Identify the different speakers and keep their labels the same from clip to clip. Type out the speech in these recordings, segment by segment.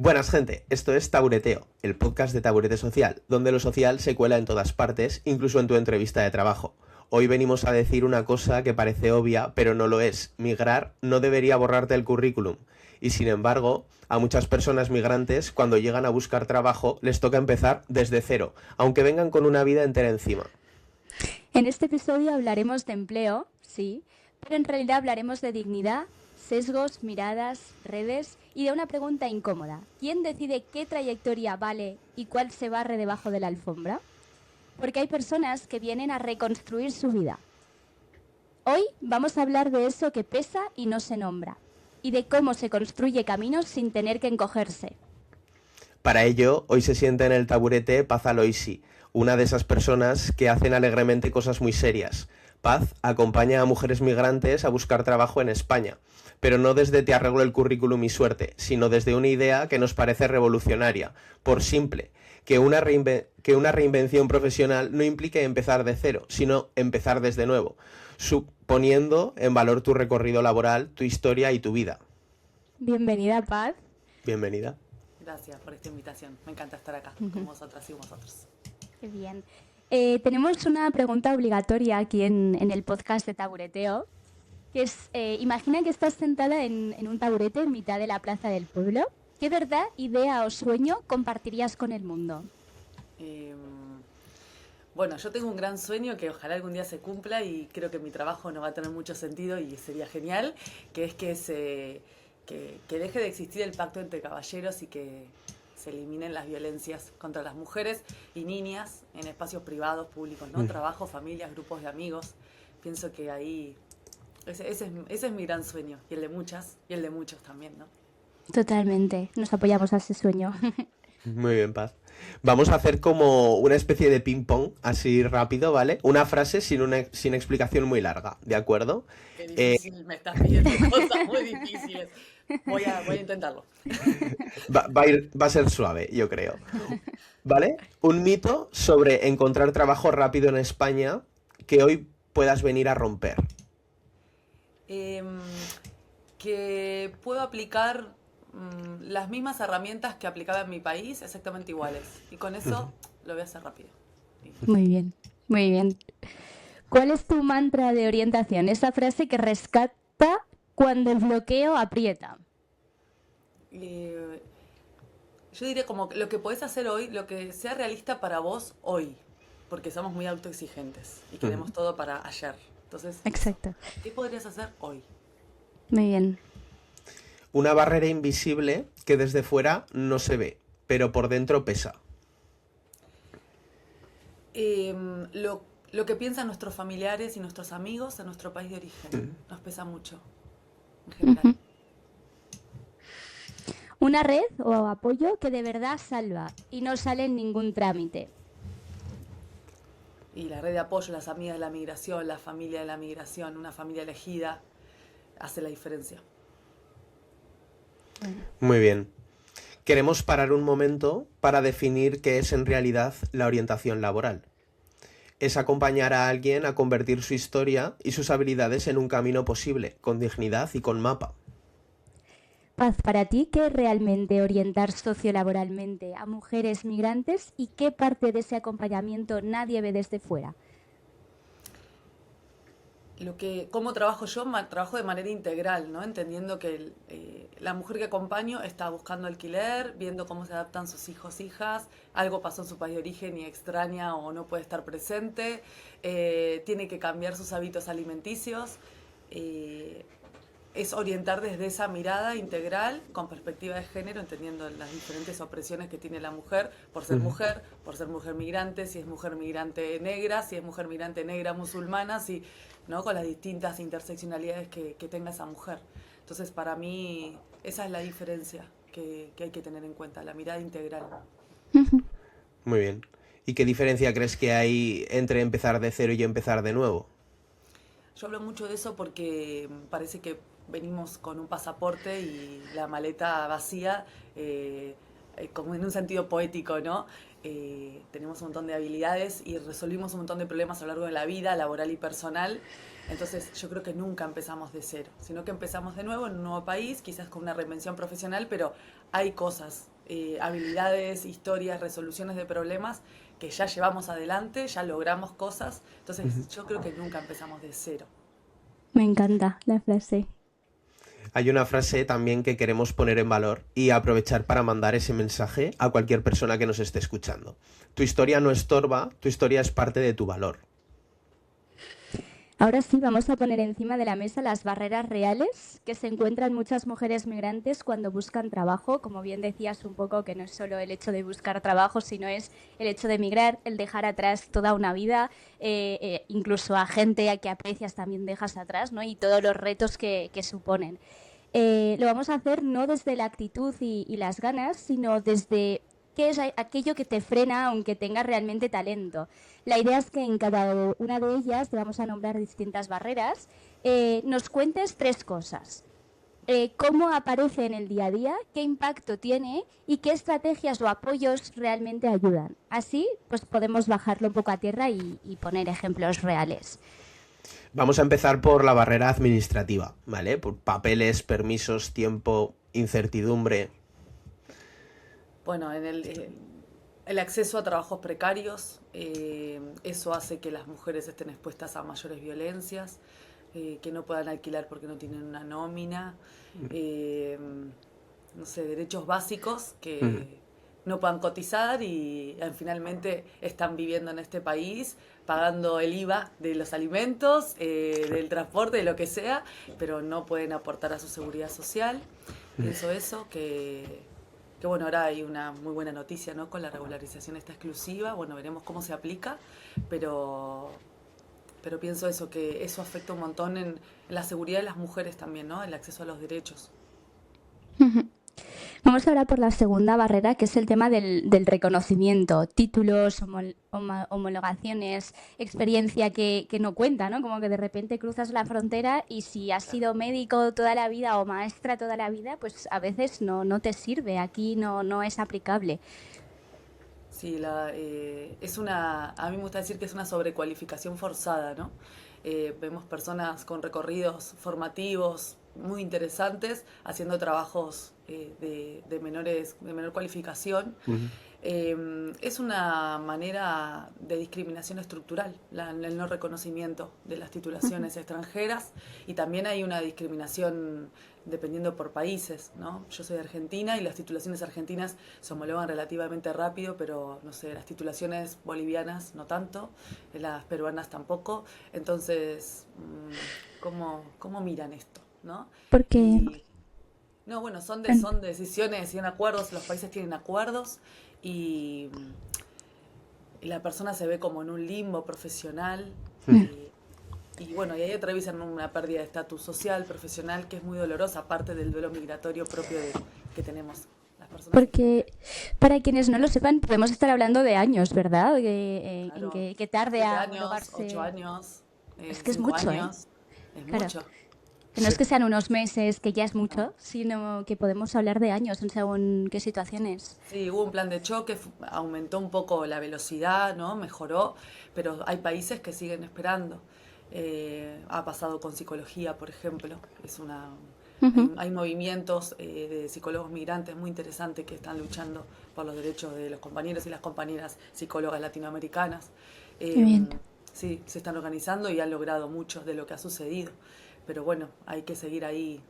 Speaker 1: Buenas gente, esto es Tabureteo, el podcast de Taburete Social, donde lo social se cuela en todas partes, incluso en tu entrevista de trabajo. Hoy venimos a decir una cosa que parece obvia, pero no lo es. Migrar no debería borrarte el currículum. Y sin embargo, a muchas personas migrantes, cuando llegan a buscar trabajo, les toca empezar desde cero, aunque vengan con una vida entera encima.
Speaker 2: En este episodio hablaremos de empleo, sí, pero en realidad hablaremos de dignidad, sesgos, miradas, redes y de una pregunta incómoda. ¿Quién decide qué trayectoria vale y cuál se barre debajo de la alfombra? Porque hay personas que vienen a reconstruir su vida. Hoy vamos a hablar de eso que pesa y no se nombra, y de cómo se construye caminos sin tener que encogerse.
Speaker 1: Para ello, hoy se sienta en el taburete Paz Aloisi, una de esas personas que hacen alegremente cosas muy serias. Paz acompaña a mujeres migrantes a buscar trabajo en España, pero no desde te arreglo el currículum y suerte, sino desde una idea que nos parece revolucionaria, por simple, que una reinvención profesional no implique empezar de cero, sino empezar desde nuevo, poniendo en valor tu recorrido laboral, tu historia y tu vida.
Speaker 2: Bienvenida, Paz.
Speaker 1: Bienvenida.
Speaker 3: Gracias por esta invitación. Me encanta estar acá con vosotras y vosotros.
Speaker 2: Qué bien. Tenemos una pregunta obligatoria aquí en el podcast de Tabureteo, que es, imagina que estás sentada en un taburete en mitad de la plaza del pueblo. ¿Qué verdad, idea o sueño compartirías con el mundo?
Speaker 3: Bueno, yo tengo un gran sueño que ojalá algún día se cumpla y creo que mi trabajo no va a tener mucho sentido y sería genial, que es que deje de existir el pacto entre caballeros y que se eliminen las violencias contra las mujeres y niñas en espacios privados, públicos, ¿no? Trabajo, familias, grupos de amigos. Pienso que ahí ese es mi gran sueño y el de muchas y el de muchos también, ¿no?
Speaker 2: Totalmente, nos apoyamos a ese sueño.
Speaker 1: Muy bien, Paz. Vamos a hacer como una especie de ping-pong, así rápido, ¿vale? Una frase sin explicación muy larga, ¿de acuerdo?
Speaker 3: Qué difícil, me estás pidiendo cosas muy difíciles. Voy a intentarlo.
Speaker 1: Va a ser suave, yo creo. ¿Vale? Un mito sobre encontrar trabajo rápido en España que hoy puedas venir a romper.
Speaker 3: Que puedo aplicar las mismas herramientas que aplicaba en mi país, exactamente iguales. Y con eso lo voy a hacer rápido.
Speaker 2: Muy bien, muy bien. ¿Cuál es tu mantra de orientación? Esa frase que rescata cuando el bloqueo aprieta.
Speaker 3: Yo diría como lo que podés hacer hoy, lo que sea realista para vos hoy, porque somos muy autoexigentes y queremos todo para ayer. Entonces,
Speaker 2: Exacto.
Speaker 3: ¿qué podrías hacer hoy?
Speaker 2: Muy bien.
Speaker 1: Una barrera invisible que desde fuera no se ve, pero por dentro pesa.
Speaker 3: Lo que piensan nuestros familiares y nuestros amigos en nuestro país de origen. Nos pesa mucho, en general.
Speaker 2: Una red o apoyo que de verdad salva y no sale en ningún trámite.
Speaker 3: Y la red de apoyo, las amigas de la migración, la familia de la migración, una familia elegida, hace la diferencia.
Speaker 1: Muy bien. Queremos parar un momento para definir qué es en realidad la orientación laboral. Es acompañar a alguien a convertir su historia y sus habilidades en un camino posible, con dignidad y con mapa.
Speaker 2: Paz, para ti, ¿qué es realmente orientar sociolaboralmente a mujeres migrantes y qué parte de ese acompañamiento nadie ve desde fuera?
Speaker 3: ¿Cómo trabajo yo? Trabajo de manera integral, ¿no? Entendiendo que la mujer que acompaño está buscando alquiler, viendo cómo se adaptan sus hijos, hijas, algo pasó en su país de origen y extraña o no puede estar presente, tiene que cambiar sus hábitos alimenticios. Es orientar desde esa mirada integral, con perspectiva de género, entendiendo las diferentes opresiones que tiene la mujer, por ser mujer migrante, si es mujer migrante negra, si es mujer migrante negra musulmana, ¿no? Con las distintas interseccionalidades que tenga esa mujer. Entonces, para mí, esa es la diferencia que hay que tener en cuenta, la mirada integral.
Speaker 1: Muy bien. ¿Y qué diferencia crees que hay entre empezar de cero y empezar de nuevo?
Speaker 3: Yo hablo mucho de eso porque parece que venimos con un pasaporte y la maleta vacía, como en un sentido poético, ¿no? Tenemos un montón de habilidades y resolvimos un montón de problemas a lo largo de la vida, laboral y personal. Entonces yo creo que nunca empezamos de cero, sino que empezamos de nuevo en un nuevo país, quizás con una reinvención profesional, pero hay cosas habilidades, historias, resoluciones de problemas que ya llevamos adelante, ya logramos cosas. Entonces yo creo que nunca empezamos de cero.
Speaker 2: Me encanta la frase.
Speaker 1: Hay una frase también que queremos poner en valor y aprovechar para mandar ese mensaje a cualquier persona que nos esté escuchando. Tu historia no estorba, tu historia es parte de tu valor.
Speaker 2: Ahora sí, vamos a poner encima de la mesa las barreras reales que se encuentran muchas mujeres migrantes cuando buscan trabajo. Como bien decías un poco, que no es solo el hecho de buscar trabajo, sino es el hecho de emigrar, el dejar atrás toda una vida, incluso a gente a que aprecias también dejas atrás, ¿no? Y todos los retos que suponen. Lo vamos a hacer no desde la actitud y las ganas, sino desde qué es aquello que te frena aunque tengas realmente talento. La idea es que en cada una de ellas, te vamos a nombrar distintas barreras, nos cuentes 3 cosas. Cómo aparece en el día a día, qué impacto tiene y qué estrategias o apoyos realmente ayudan. Así, pues podemos bajarlo un poco a tierra y poner ejemplos reales.
Speaker 1: Vamos a empezar por la barrera administrativa, ¿vale? Por papeles, permisos, tiempo, incertidumbre.
Speaker 3: Bueno, el acceso a trabajos precarios, eso hace que las mujeres estén expuestas a mayores violencias, que no puedan alquilar porque no tienen una nómina, no sé, derechos básicos que no puedan cotizar y finalmente están viviendo en este país pagando el IVA de los alimentos, del transporte, de lo que sea, pero no pueden aportar a su seguridad social. Pienso eso, que bueno, ahora hay una muy buena noticia, ¿no? Con la regularización esta exclusiva, bueno, veremos cómo se aplica, pero pienso eso, que eso afecta un montón en la seguridad de las mujeres también, ¿no? El acceso a los derechos.
Speaker 2: Vamos ahora por la segunda barrera, que es el tema del reconocimiento, títulos, homologaciones, experiencia que no cuenta, ¿no? Como que de repente cruzas la frontera y si has sido médico toda la vida o maestra toda la vida, pues a veces no te sirve, aquí no es aplicable.
Speaker 3: Sí, a mí me gusta decir que es una sobrecualificación forzada, ¿no? Vemos personas con recorridos formativos muy interesantes haciendo trabajos de menor cualificación. Es una manera de discriminación estructural, el no reconocimiento de las titulaciones extranjeras, y también hay una discriminación dependiendo por países, ¿no? Yo soy de Argentina y las titulaciones argentinas se homologan relativamente rápido, pero no sé, las titulaciones bolivianas no tanto, las peruanas tampoco. Entonces, ¿cómo miran esto, no?
Speaker 2: Porque
Speaker 3: No, bueno, son decisiones y en acuerdos, los países tienen acuerdos y la persona se ve como en un limbo profesional y bueno, y ahí atraviesan una pérdida de estatus social, profesional, que es muy dolorosa, aparte del duelo migratorio propio que tenemos las personas.
Speaker 2: Porque para quienes no lo sepan, podemos estar hablando de años, ¿verdad?
Speaker 3: Claro,
Speaker 2: que tarde
Speaker 3: 7
Speaker 2: a
Speaker 3: años,
Speaker 2: homologarse.
Speaker 3: 8 años,
Speaker 2: Es que es
Speaker 3: 5
Speaker 2: mucho, ¿eh?
Speaker 3: años, es
Speaker 2: Claro.
Speaker 3: mucho.
Speaker 2: Que no es que sean unos meses, que ya es mucho,
Speaker 3: No.
Speaker 2: sino que podemos hablar de años en según qué situaciones.
Speaker 3: Sí, hubo un plan de choque, aumentó un poco la velocidad, ¿no? Mejoró, pero hay países que siguen esperando. Ha pasado con psicología, por ejemplo. Hay movimientos de psicólogos migrantes muy interesantes que están luchando por los derechos de los compañeros y las compañeras psicólogas latinoamericanas.
Speaker 2: Bien.
Speaker 3: Sí, se están organizando y han logrado mucho de lo que ha sucedido. Pero bueno, hay que seguir ahí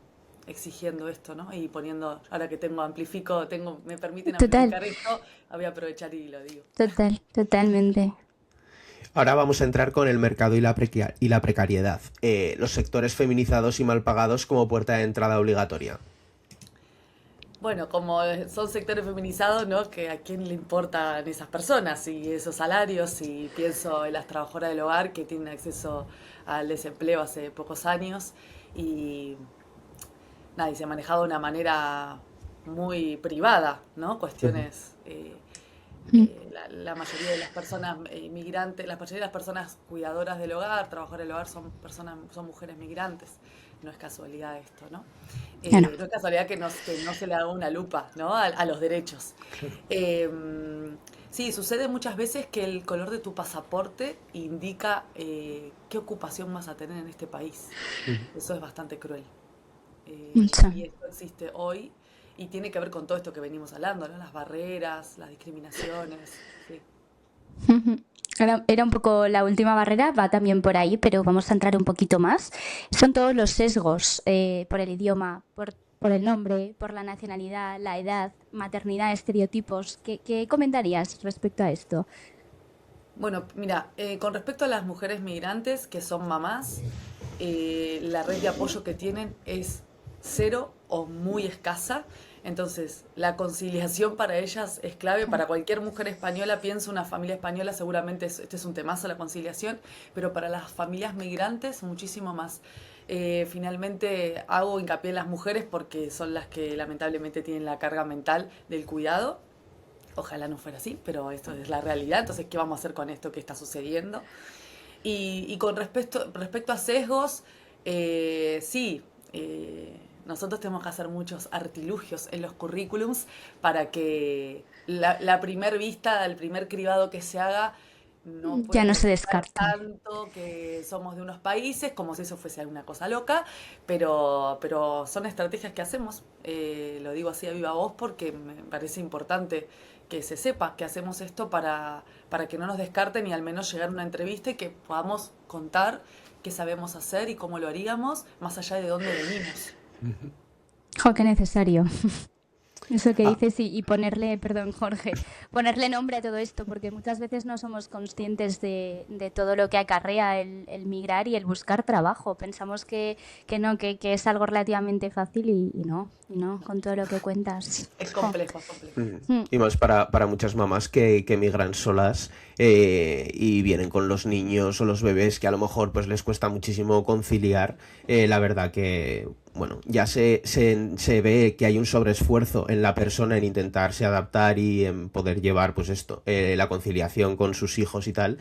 Speaker 3: exigiendo esto, ¿no? Y poniendo, ahora que me permiten
Speaker 2: Total,
Speaker 3: amplificar esto, voy a aprovechar y lo digo.
Speaker 2: totalmente.
Speaker 1: Ahora vamos a entrar con el mercado y la precariedad. Los sectores feminizados y mal pagados como puerta de entrada obligatoria.
Speaker 3: Bueno, como son sectores feminizados, ¿no? Que a quién le importan esas personas y esos salarios, y pienso en las trabajadoras del hogar que tienen acceso al desempleo hace pocos años y nada, y se ha manejado de una manera muy privada, ¿no? Cuestiones, la mayoría de las personas migrantes, la mayoría de las personas cuidadoras del hogar, trabajadoras del hogar son mujeres migrantes. No es casualidad esto, ¿no?
Speaker 2: Claro.
Speaker 3: No es casualidad que no se le haga una lupa, ¿no? A los derechos. Eh, sí, sucede muchas veces que el color de tu pasaporte indica qué ocupación vas a tener en este país. Eso es bastante cruel.
Speaker 2: Mucho.
Speaker 3: Y esto existe hoy y tiene que ver con todo esto que venimos hablando, ¿no? Las barreras, las discriminaciones, sí.
Speaker 2: Era un poco la última barrera, va también por ahí, pero vamos a entrar un poquito más. Son todos los sesgos por el idioma, por el nombre, por la nacionalidad, la edad, maternidad, estereotipos. ¿Qué comentarías respecto a esto?
Speaker 3: Bueno, mira, con respecto a las mujeres migrantes que son mamás, la red de apoyo que tienen es cero o muy escasa. Entonces, la conciliación para ellas es clave. Para cualquier mujer española, pienso una familia española, seguramente este es un temazo, la conciliación, pero para las familias migrantes, muchísimo más. Finalmente, hago hincapié en las mujeres porque son las que lamentablemente tienen la carga mental del cuidado. Ojalá no fuera así, pero esto es la realidad. Entonces, ¿qué vamos a hacer con esto que está sucediendo? Y con respecto a sesgos, sí, nosotros tenemos que hacer muchos artilugios en los currículums para que la primer vista, el primer cribado que se haga, no
Speaker 2: Ya
Speaker 3: puede
Speaker 2: no se
Speaker 3: reflejar
Speaker 2: descarta.
Speaker 3: tanto que somos de unos países, como si eso fuese alguna cosa loca, pero son estrategias que hacemos. Lo digo así a viva voz porque me parece importante que se sepa que hacemos esto para que no nos descarten y al menos llegar a una entrevista y que podamos contar qué sabemos hacer y cómo lo haríamos, más allá de dónde venimos.
Speaker 2: Jo, qué necesario. Eso que
Speaker 1: Ah,
Speaker 2: dices y ponerle, perdón Jorge, ponerle nombre a todo esto, porque muchas veces no somos conscientes de todo lo que acarrea el migrar y el buscar trabajo. Pensamos que no, que es algo relativamente fácil y no, con todo lo que cuentas.
Speaker 3: Es
Speaker 2: Jo.
Speaker 3: complejo, es complejo.
Speaker 2: Mm.
Speaker 1: y más para muchas mamás que emigran solas y vienen con los niños o los bebés que a lo mejor pues les cuesta muchísimo conciliar. La verdad que, bueno, ya se ve que hay un sobreesfuerzo en la persona en intentarse adaptar y en poder llevar pues esto, la conciliación con sus hijos y tal,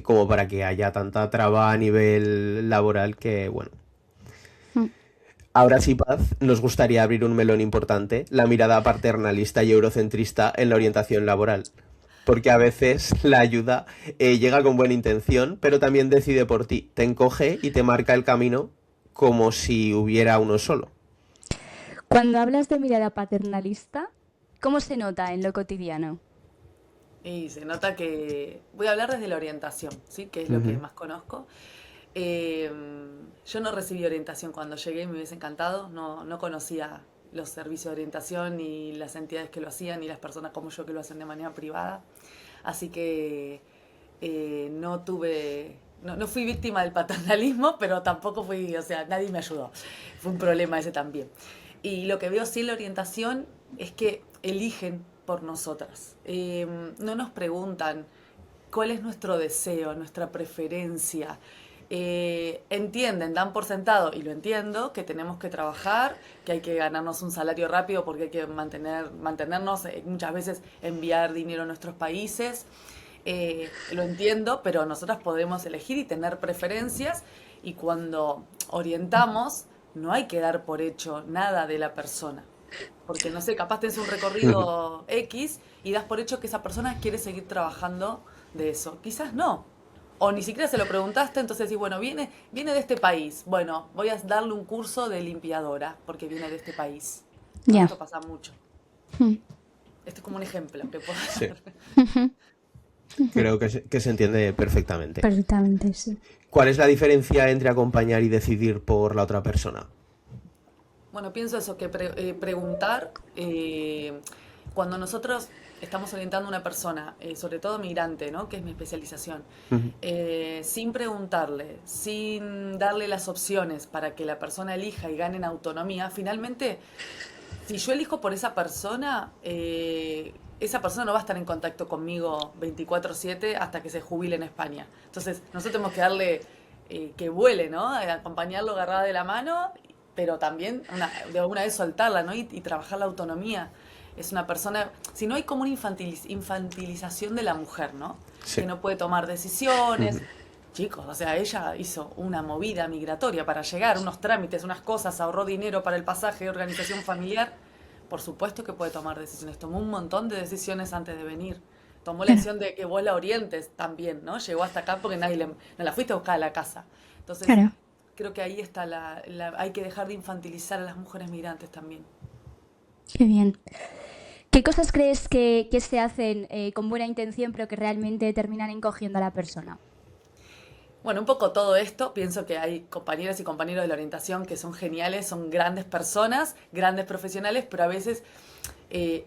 Speaker 1: como para que haya tanta traba a nivel laboral que, bueno.
Speaker 2: Mm.
Speaker 1: Ahora sí, Paz, nos gustaría abrir un melón importante, la mirada paternalista y eurocentrista en la orientación laboral. Porque a veces la ayuda llega con buena intención, pero también decide por ti, te encoge y te marca el camino como si hubiera uno solo.
Speaker 2: Cuando hablas de mirada paternalista, ¿cómo se nota en lo cotidiano?
Speaker 3: Y se nota que voy a hablar desde la orientación, ¿sí? Que es lo que
Speaker 1: Ujú.
Speaker 3: más conozco. Eh, yo no recibí orientación cuando llegué, me hubiese encantado, no conocía los servicios de orientación, ni las entidades que lo hacían, ni las personas como yo que lo hacen de manera privada. Así que no fui víctima del paternalismo, pero tampoco fui, o sea, nadie me ayudó. Fue un problema ese también. Y lo que veo sí en la orientación es que eligen por nosotras. No nos preguntan cuál es nuestro deseo, nuestra preferencia. Entienden, dan por sentado, y lo entiendo, que tenemos que trabajar, que hay que ganarnos un salario rápido porque hay que mantenernos, muchas veces enviar dinero a nuestros países. Lo entiendo, pero nosotras podemos elegir y tener preferencias y cuando orientamos no hay que dar por hecho nada de la persona. Porque no sé, capaz tenés un recorrido X y das por hecho que esa persona quiere seguir trabajando de eso. Quizás no. O ni siquiera se lo preguntaste, entonces decís, bueno, viene de este país. Bueno, voy a darle un curso de limpiadora porque viene de este país. ¿No?
Speaker 2: Ya.
Speaker 3: Esto pasa mucho. Esto es como un ejemplo que puedo
Speaker 1: Sí,
Speaker 3: hacer.
Speaker 1: creo que se entiende perfectamente.
Speaker 2: Perfectamente, sí.
Speaker 1: ¿Cuál es la diferencia entre acompañar y decidir por la otra persona?
Speaker 3: Bueno, pienso eso, que preguntar, cuando nosotros estamos orientando a una persona, sobre todo migrante, ¿no? Que es mi especialización,
Speaker 1: Ujú.
Speaker 3: sin preguntarle, sin darle las opciones para que la persona elija y gane en autonomía, finalmente, si yo elijo por esa persona no va a estar en contacto conmigo 24/7 hasta que se jubile en España. Entonces, nosotros tenemos que darle que vuele, ¿no? Acompañarlo agarrada de la mano, pero también de alguna vez soltarla, ¿no? Y trabajar la autonomía. Es una persona, si no hay como una infantilización de la mujer, ¿no?
Speaker 1: Sí.
Speaker 3: Que no puede tomar decisiones.
Speaker 1: Ujú.
Speaker 3: Chicos, o sea, ella hizo una movida migratoria para llegar, unos trámites, unas cosas, ahorró dinero para el pasaje, organización familiar. Por supuesto que puede tomar decisiones. Tomó un montón de decisiones antes de venir. Tomó la
Speaker 2: Claro,
Speaker 3: decisión de que vos la orientes también, ¿no? Llegó hasta acá porque no la fuiste a buscar a la casa. Entonces,
Speaker 2: claro.
Speaker 3: creo que ahí está hay que dejar de infantilizar a las mujeres migrantes también.
Speaker 2: Qué bien. ¿Qué cosas crees que se hacen con buena intención pero que realmente terminan encogiendo a la persona?
Speaker 3: Bueno, un poco todo esto, pienso que hay compañeras y compañeros de la orientación que son geniales, son grandes personas, grandes profesionales, pero a veces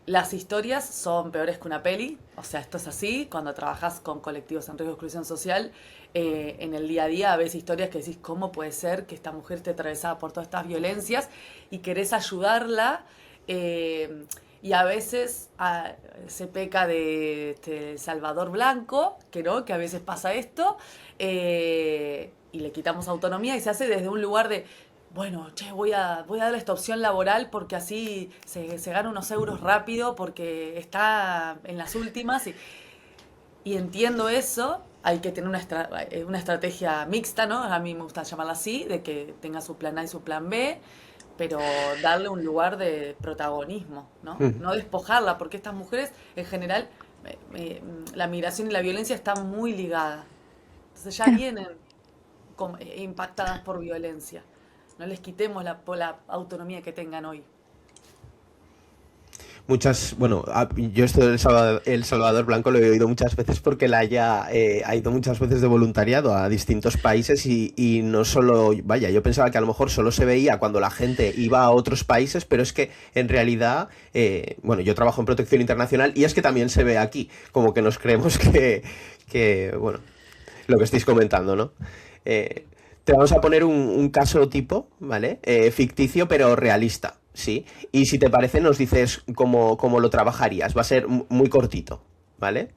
Speaker 3: las historias son peores que una peli, o sea, esto es así, cuando trabajas con colectivos en riesgo de exclusión social, en el día a día ves historias que decís, ¿cómo puede ser que esta mujer esté atravesada por todas estas violencias y querés ayudarla? eh, y a veces se peca de Salvador Blanco, que no, que a veces pasa esto, y le quitamos autonomía y se hace desde un lugar de, bueno, che, voy a darle esta opción laboral porque así se gana unos euros rápido porque está en las últimas y entiendo eso. Hay que tener una estrategia mixta, ¿no? A mí me gusta llamarla así, de que tenga su plan A y su plan B, pero darle un lugar de protagonismo, ¿no?
Speaker 1: Mm.
Speaker 3: No despojarla, porque estas mujeres, en general, la migración y la violencia están muy ligadas. Entonces ya
Speaker 2: Claro.
Speaker 3: vienen impactadas por violencia. No les quitemos la autonomía que tengan hoy.
Speaker 1: Muchas, bueno, yo esto del El Salvador Blanco lo he oído muchas veces porque ha ido muchas veces de voluntariado a distintos países y no solo, vaya, yo pensaba que a lo mejor solo se veía cuando la gente iba a otros países, pero es que en realidad, bueno, yo trabajo en protección internacional y es que también se ve aquí, como que nos creemos bueno, lo que estáis comentando, ¿no? Eh, Te vamos a poner un caso tipo, ¿vale? Ficticio, pero realista, ¿sí? Y si te parece, nos dices cómo lo trabajarías. Va a ser muy cortito, ¿vale?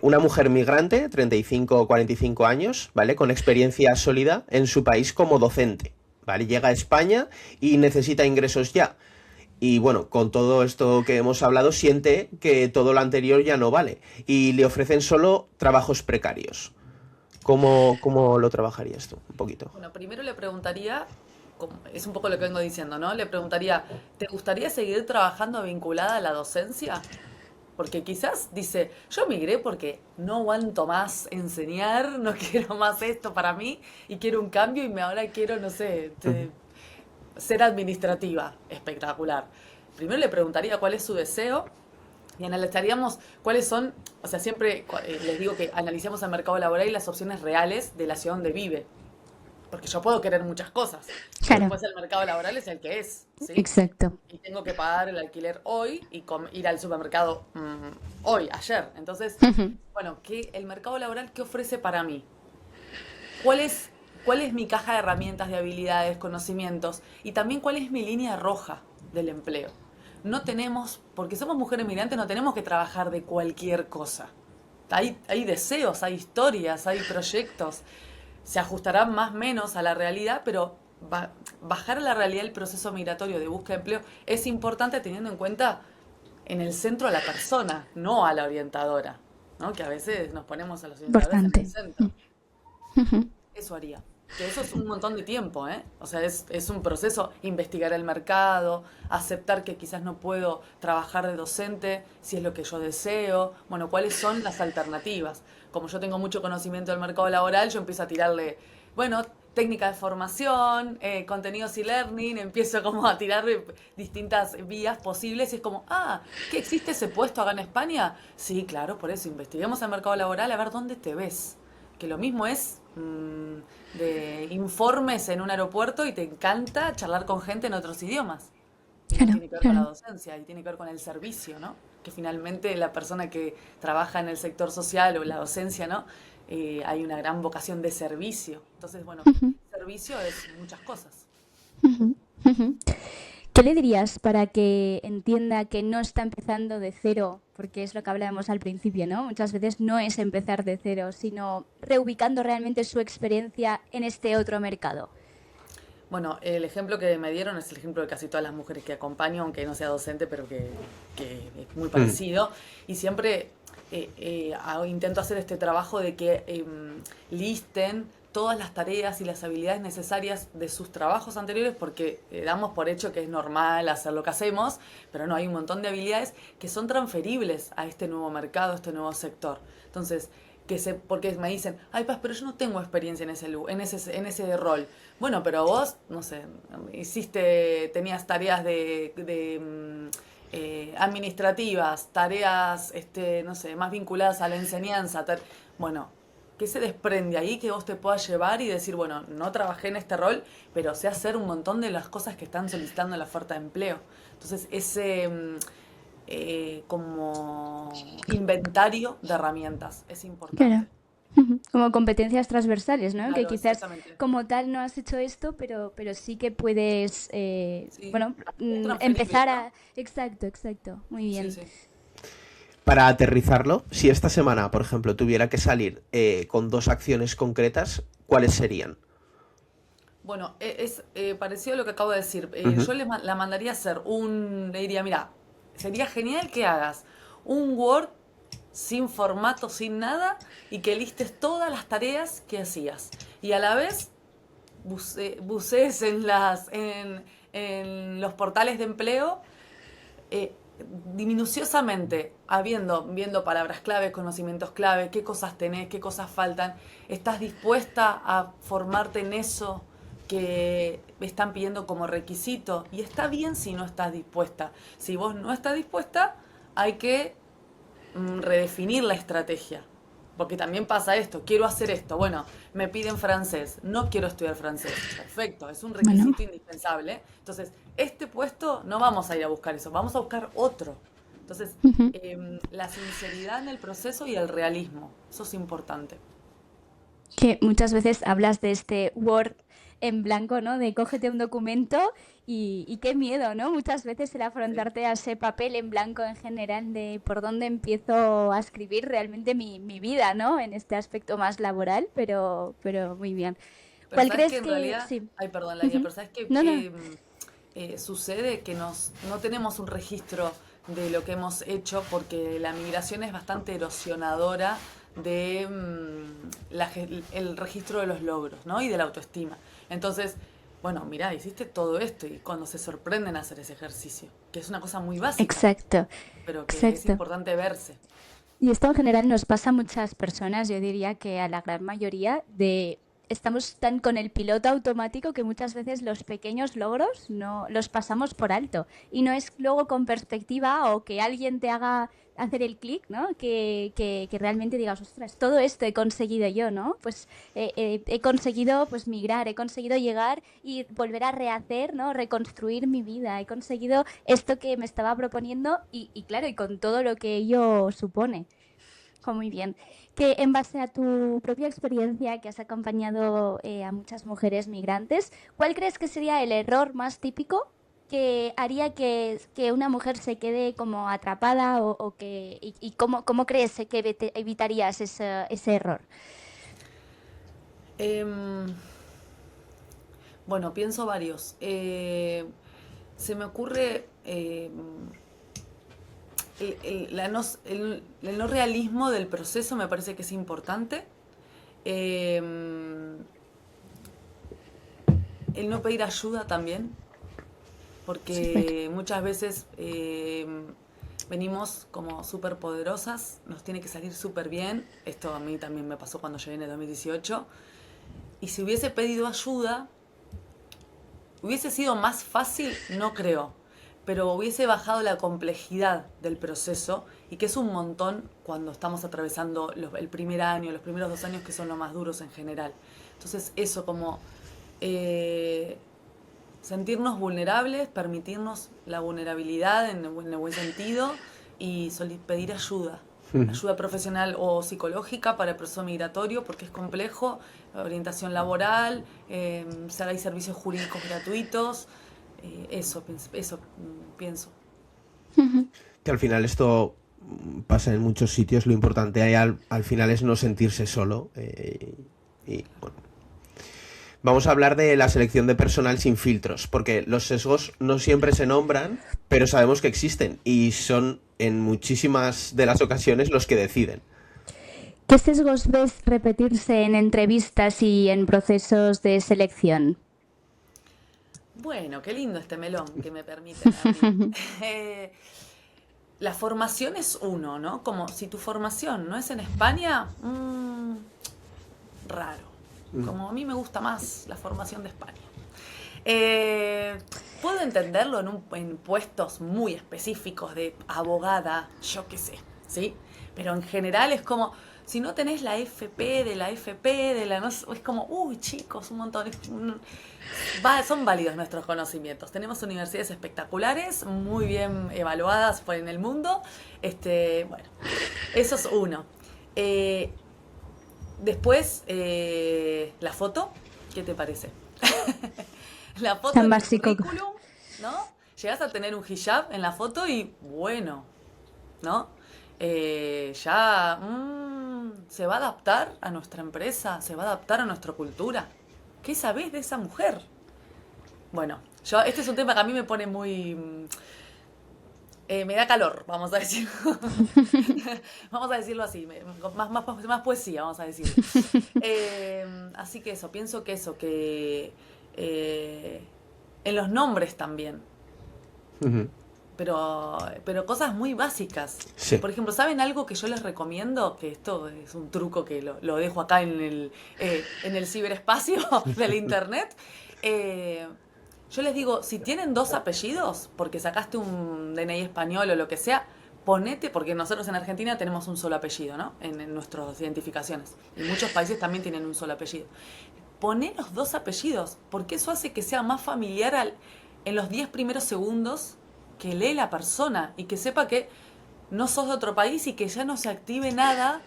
Speaker 1: Una mujer migrante, 35 o 45 años, ¿vale? Con experiencia sólida en su país como docente, ¿vale? Llega a España y necesita ingresos ya. Y bueno, con todo esto que hemos hablado, siente que todo lo anterior ya no vale. Y le ofrecen solo trabajos precarios. ¿Cómo lo trabajarías tú? Un poquito.
Speaker 3: Bueno, primero le preguntaría, es un poco lo que vengo diciendo, ¿no? Le preguntaría, ¿te gustaría seguir trabajando vinculada a la docencia? Porque quizás dice, yo migré porque no aguanto más enseñar, no quiero más esto para mí y quiero un cambio y ahora quiero, no sé,
Speaker 1: Ujú.
Speaker 3: ser administrativa. Espectacular. Primero le preguntaría cuál es su deseo y analizaríamos cuáles son, o sea, siempre les digo que analicemos el mercado laboral y las opciones reales de la ciudad donde vive. Porque yo puedo querer muchas cosas, pero
Speaker 2: Claro,
Speaker 3: después el mercado laboral es el que es, ¿sí?
Speaker 2: exacto.
Speaker 3: Y tengo que pagar el alquiler hoy y ir al supermercado hoy, ayer. Entonces,
Speaker 2: Ujú.
Speaker 3: bueno, el mercado laboral qué ofrece para mí? ¿Cuál es, ¿Cuál es mi caja de herramientas, de habilidades, conocimientos? Y también cuál es mi línea roja del empleo. No tenemos, porque somos mujeres migrantes, no tenemos que trabajar de cualquier cosa. Hay deseos, hay historias, hay proyectos. Se ajustarán más o menos a la realidad, pero bajar a la realidad el proceso migratorio de búsqueda de empleo es importante teniendo en cuenta en el centro a la persona, no a la orientadora, ¿no? Que a veces nos ponemos a los orientadores en
Speaker 2: Importante.
Speaker 3: el centro. Eso haría. Que eso es un montón de tiempo, ¿eh? O sea, es un proceso, investigar el mercado, aceptar que quizás no puedo trabajar de docente si es lo que yo deseo. Bueno, ¿cuáles son las alternativas? Como yo tengo mucho conocimiento del mercado laboral, yo empiezo a tirarle, bueno, técnica de formación, contenidos y learning, empiezo como a tirar distintas vías posibles y es como, ¿qué existe ese puesto acá en España? Sí, claro, por eso investiguemos el mercado laboral a ver dónde te ves. Que lo mismo es de informes en un aeropuerto y te encanta charlar con gente en otros idiomas. Y no
Speaker 2: Claro,
Speaker 3: tiene que ver con la
Speaker 2: claro.
Speaker 3: docencia, y tiene que ver con el servicio, ¿no? Que finalmente la persona que trabaja en el sector social o en la docencia, ¿no? Hay una gran vocación de servicio. Entonces, bueno,
Speaker 2: Ujú,
Speaker 3: servicio es muchas cosas.
Speaker 2: ujú, ujú. ¿Qué le dirías para que entienda que no está empezando de cero? Porque es lo que hablábamos al principio, ¿no? Muchas veces no es empezar de cero, sino reubicando realmente su experiencia en este otro mercado.
Speaker 3: Bueno, el ejemplo que me dieron es el ejemplo de casi todas las mujeres que acompaño, aunque no sea docente, pero que es muy
Speaker 1: Mm.
Speaker 3: parecido. Y siempre intento hacer este trabajo de que listen todas las tareas y las habilidades necesarias de sus trabajos anteriores, porque damos por hecho que es normal hacer lo que hacemos, pero no, hay un montón de habilidades que son transferibles a este nuevo mercado, a este nuevo sector. Entonces, porque me dicen, ay, Paz, pero yo no tengo experiencia en ese rol. Bueno, pero vos, no sé, tenías tareas administrativas, tareas, no sé, más vinculadas a la enseñanza. Bueno, ¿qué se desprende ahí que vos te puedas llevar y decir, bueno, no trabajé en este rol, pero sé hacer un montón de las cosas que están solicitando en la oferta de empleo? Entonces, ese como inventario de herramientas es
Speaker 2: Claro.
Speaker 3: importante.
Speaker 2: Como competencias transversales, ¿no? Que
Speaker 3: Claro,
Speaker 2: quizás
Speaker 3: exactamente.
Speaker 2: como tal no has hecho esto, pero sí que puedes,
Speaker 3: Sí,
Speaker 2: bueno,
Speaker 3: es transferible,
Speaker 2: empezar
Speaker 3: ¿no?
Speaker 2: a... Exacto, exacto. Muy
Speaker 3: Sí,
Speaker 2: bien.
Speaker 3: sí.
Speaker 1: Para aterrizarlo, si esta semana, por ejemplo, tuviera que salir con 2 acciones concretas, ¿cuáles serían?
Speaker 3: Bueno, es parecido a lo que acabo de decir.
Speaker 1: Ujú.
Speaker 3: Yo la mandaría a hacer le diría, mira, sería genial que hagas un Word sin formato, sin nada, y que listes todas las tareas que hacías. Y a la vez bucees en los portales de empleo eh, minuciosamente, viendo palabras clave, conocimientos clave, qué cosas tenés, qué cosas faltan. ¿Estás dispuesta a formarte en eso que me están pidiendo como requisito? Y está bien si no estás dispuesta. Si vos no estás dispuesta, hay que redefinir la estrategia. Porque también pasa esto, quiero hacer esto, bueno, me piden francés, no quiero estudiar francés. Perfecto, es un
Speaker 2: Bueno,
Speaker 3: requisito indispensable. Entonces, este puesto no vamos a ir a buscar eso, vamos a buscar otro. Entonces,
Speaker 2: ujú.
Speaker 3: la sinceridad en el proceso y el realismo, eso es importante.
Speaker 2: Que muchas veces hablas de este Word en blanco, ¿no? De cógete un documento y qué miedo, ¿no? Muchas veces el
Speaker 3: Sí.
Speaker 2: afrontarte a ese papel en blanco en general de por dónde empiezo a escribir realmente mi vida, ¿no? En este aspecto más laboral, pero muy bien.
Speaker 3: Pero
Speaker 2: ¿Cuál
Speaker 3: sabes que
Speaker 2: crees
Speaker 3: en
Speaker 2: que...?
Speaker 3: realidad,
Speaker 2: Sí.
Speaker 3: ay, perdón, Laia,
Speaker 2: Ujú.
Speaker 3: pero sabes que,
Speaker 2: No, no.
Speaker 3: sucede que no tenemos un registro de lo que hemos hecho porque la migración es bastante erosionadora de el registro de los logros, ¿no? Y de la autoestima. Entonces, bueno, mirá, hiciste todo esto y cuando se sorprenden a hacer ese ejercicio, que es una cosa muy básica,
Speaker 2: Exacto,
Speaker 3: pero que es
Speaker 2: exacto.
Speaker 3: importante verse.
Speaker 2: Y esto en general nos pasa a muchas personas, yo diría que a la gran mayoría de estamos tan con el piloto automático que muchas veces los pequeños logros no los pasamos por alto y no es luego con perspectiva o que alguien te haga hacer el clic, ¿no? Que realmente digas, ostras, todo esto he conseguido yo, ¿no? Pues he conseguido pues migrar, he conseguido llegar y volver a rehacer, ¿no? Reconstruir mi vida, he conseguido esto que me estaba proponiendo y claro, y con todo lo que ello supone. Muy bien. Que en base a tu propia experiencia, que has acompañado a muchas mujeres migrantes, ¿cuál crees que sería el error más típico que haría que una mujer se quede como atrapada y cómo crees que evitarías ese error?
Speaker 3: Em, bueno, pienso varios. Se me ocurre el no realismo del proceso me parece que es importante. Eh, el no pedir ayuda también,
Speaker 2: Súper.
Speaker 3: porque muchas veces venimos como súper poderosas, nos tiene que salir súper bien. Esto a mí también me pasó cuando llegué en el 2018. Y si hubiese pedido ayuda, hubiese sido más fácil, no creo, pero hubiese bajado la complejidad del proceso y que es un montón cuando estamos atravesando el primer año, los primeros 2 años que son los más duros en general. Entonces eso como eh, sentirnos vulnerables, permitirnos la vulnerabilidad en el buen sentido y pedir ayuda.
Speaker 1: Ujú.
Speaker 3: Ayuda profesional o psicológica para el proceso migratorio porque es complejo, orientación laboral, hay servicios jurídicos gratuitos, eso pienso.
Speaker 1: Que al final esto pasa en muchos sitios, lo importante ahí al final es no sentirse solo. Y bueno, vamos a hablar de la selección de personal sin filtros, porque los sesgos no siempre se nombran, pero sabemos que existen y son en muchísimas de las ocasiones los que deciden.
Speaker 2: ¿Qué sesgos ves repetirse en entrevistas y en procesos de selección?
Speaker 3: Bueno, qué lindo este melón que me permiten abrir. Eh, la formación es uno, ¿no? Como si tu formación no es en España, raro. Como a mí me gusta más la formación de España. Puedo entenderlo en puestos muy específicos de abogada, yo qué sé, ¿sí? Pero en general es como, si no tenés la FP de la FP, de la no sé, es como, uy, chicos, un montón. Son válidos nuestros conocimientos. Tenemos universidades espectaculares, muy bien evaluadas en el mundo. Bueno, eso es uno. Después, la foto, ¿qué te parece? La foto
Speaker 2: Tan
Speaker 3: en el
Speaker 2: básico.
Speaker 3: currículum, ¿no? Llegás a tener un hijab en la foto y bueno, ¿no? Ya se va a adaptar a nuestra empresa, se va a adaptar a nuestra cultura. ¿Qué sabés de esa mujer? Bueno, este es un tema que a mí me pone muy... me da calor, vamos a decirlo. Vamos a decirlo así, más poesía, vamos a decirlo. Así que pienso que en los nombres también.
Speaker 1: Ujú.
Speaker 3: Pero cosas muy básicas.
Speaker 1: Sí.
Speaker 3: Por ejemplo, ¿saben algo que yo les recomiendo? Que esto es un truco que lo dejo acá en el ciberespacio del internet. Yo les digo, si tienen 2 apellidos, porque sacaste un DNI español o lo que sea, ponete, porque nosotros en Argentina tenemos un solo apellido, ¿no? En nuestras identificaciones. Y muchos países también tienen un solo apellido. Poné los 2 apellidos, porque eso hace que sea más familiar en los 10 primeros segundos que lee la persona y que sepa que no sos de otro país y que ya no se active nada,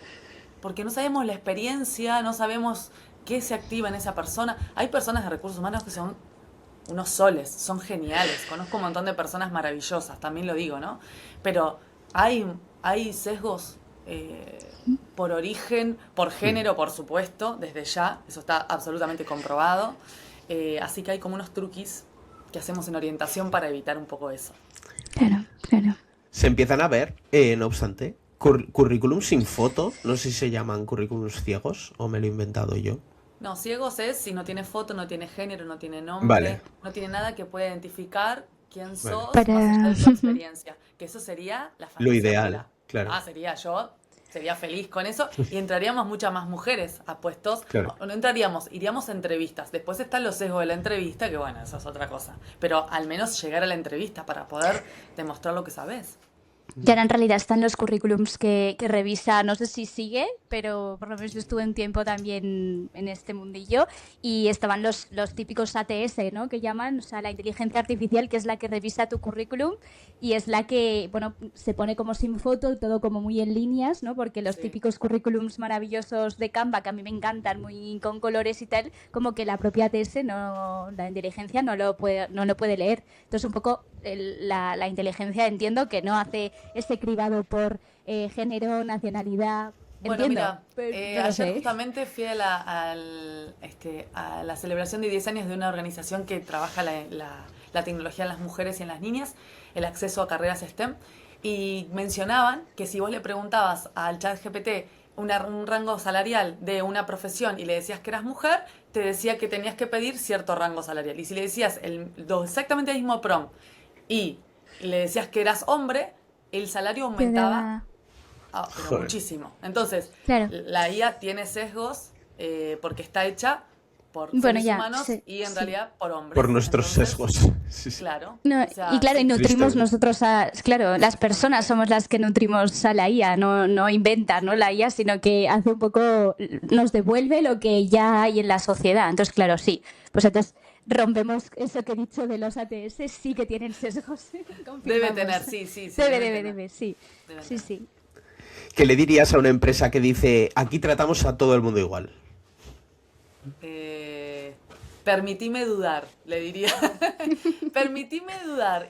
Speaker 3: porque no sabemos la experiencia, no sabemos qué se activa en esa persona. Hay personas de recursos humanos que son unos soles, son geniales. Conozco un montón de personas maravillosas, también lo digo, ¿no? Pero hay sesgos por origen, por género, por supuesto, desde ya, eso está absolutamente comprobado. Así que hay como unos truquis que hacemos en orientación para evitar un poco eso.
Speaker 2: Claro, claro.
Speaker 1: Se empiezan a ver, no obstante, currículum sin foto, no sé si se llaman currículums ciegos o me lo he inventado yo.
Speaker 3: No, ciegos es si no tiene foto, no tiene género, no tiene nombre,
Speaker 1: Vale.
Speaker 3: no tiene nada que pueda identificar quién sos
Speaker 1: Vale.
Speaker 3: más allá de tu experiencia. Que eso sería la
Speaker 1: Lo
Speaker 3: fantasía
Speaker 1: ideal,
Speaker 3: pura.
Speaker 1: claro.
Speaker 3: Sería feliz con eso y entraríamos muchas más mujeres a puestos.
Speaker 1: Claro.
Speaker 3: No entraríamos, iríamos a entrevistas. Después están los sesgos de la entrevista, que bueno, eso es otra cosa. Pero al menos llegar a la entrevista para poder demostrar lo que sabes.
Speaker 2: Y ahora en realidad están los currículums que revisa, no sé si sigue, pero por lo menos yo estuve un tiempo también en este mundillo y estaban los típicos ATS, ¿no? Que llaman, o sea, la inteligencia artificial, que es la que revisa tu currículum y es la que, bueno, se pone como sin foto, todo como muy en líneas, ¿no? Porque los típicos currículums maravillosos de Canva, que a mí me encantan, muy con colores y tal, como que la propia ATS, la inteligencia no lo puede leer. Entonces un poco la inteligencia entiendo que no hace ese cribado por género, nacionalidad.
Speaker 3: Bueno,
Speaker 2: Entiendo,
Speaker 3: mira,
Speaker 2: no
Speaker 3: ayer
Speaker 2: sé.
Speaker 3: justamente fui a la celebración de 10 años de una organización que trabaja la tecnología en las mujeres y en las niñas, el acceso a carreras STEM, y mencionaban que si vos le preguntabas al chat GPT un rango salarial de una profesión y le decías que eras mujer, te decía que tenías que pedir cierto rango salarial. Y si le decías exactamente el mismo prompt y le decías que eras hombre, el salario aumentaba pero muchísimo. Entonces,
Speaker 2: claro.
Speaker 3: la IA tiene sesgos porque está hecha por seres humanos y en realidad por hombres.
Speaker 1: Por nuestros sesgos. Sí.
Speaker 3: Claro.
Speaker 2: No, y nutrimos nosotros claro, las personas somos las que nutrimos a la IA, no inventa, ¿no? La IA, sino que hace un poco, nos devuelve lo que ya hay en la sociedad. Entonces, claro, sí. Pues entonces rompemos eso que he dicho de los ATS, sí que tienen sesgos.
Speaker 3: Debe tener, sí.
Speaker 2: Debe, sí. Sí.
Speaker 1: ¿Qué le dirías a una empresa que dice, aquí tratamos a todo el mundo igual?
Speaker 3: Permitime dudar, le diría. Permitime dudar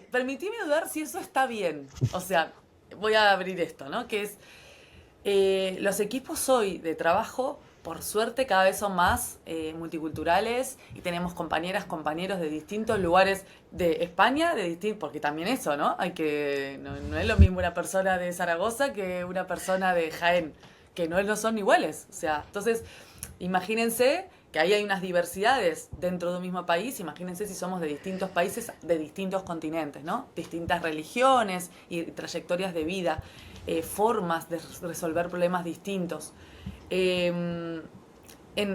Speaker 3: si eso está bien. O sea, voy a abrir esto, ¿no? Que es, los equipos hoy de trabajo, por suerte, cada vez son más multiculturales y tenemos compañeros de distintos lugares de España, porque también eso, ¿no? No es lo mismo una persona de Zaragoza que una persona de Jaén, que no son iguales. O sea, entonces, imagínense que ahí hay unas diversidades dentro de un mismo país. Imagínense si somos de distintos países, de distintos continentes, ¿no? Distintas religiones y trayectorias de vida, formas de resolver problemas distintos. En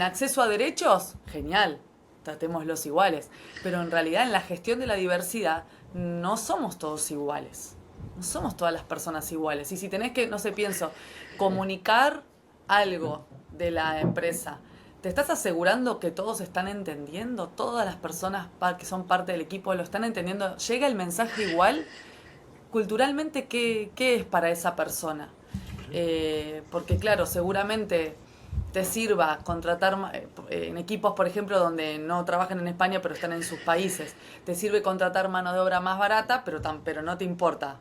Speaker 3: acceso a derechos, genial, tratémoslos iguales, pero en realidad en la gestión de la diversidad no somos todos iguales, no somos todas las personas iguales. Y si tenés que, no sé, pienso, comunicar algo de la empresa, ¿te estás asegurando que todos están entendiendo? ¿Todas las personas que son parte del equipo lo están entendiendo? ¿Llega el mensaje igual? Culturalmente, ¿qué es para esa persona? Porque claro, seguramente te sirva contratar en equipos, por ejemplo, donde no trabajan en España pero están en sus países. Te sirve contratar mano de obra más barata, pero no te importa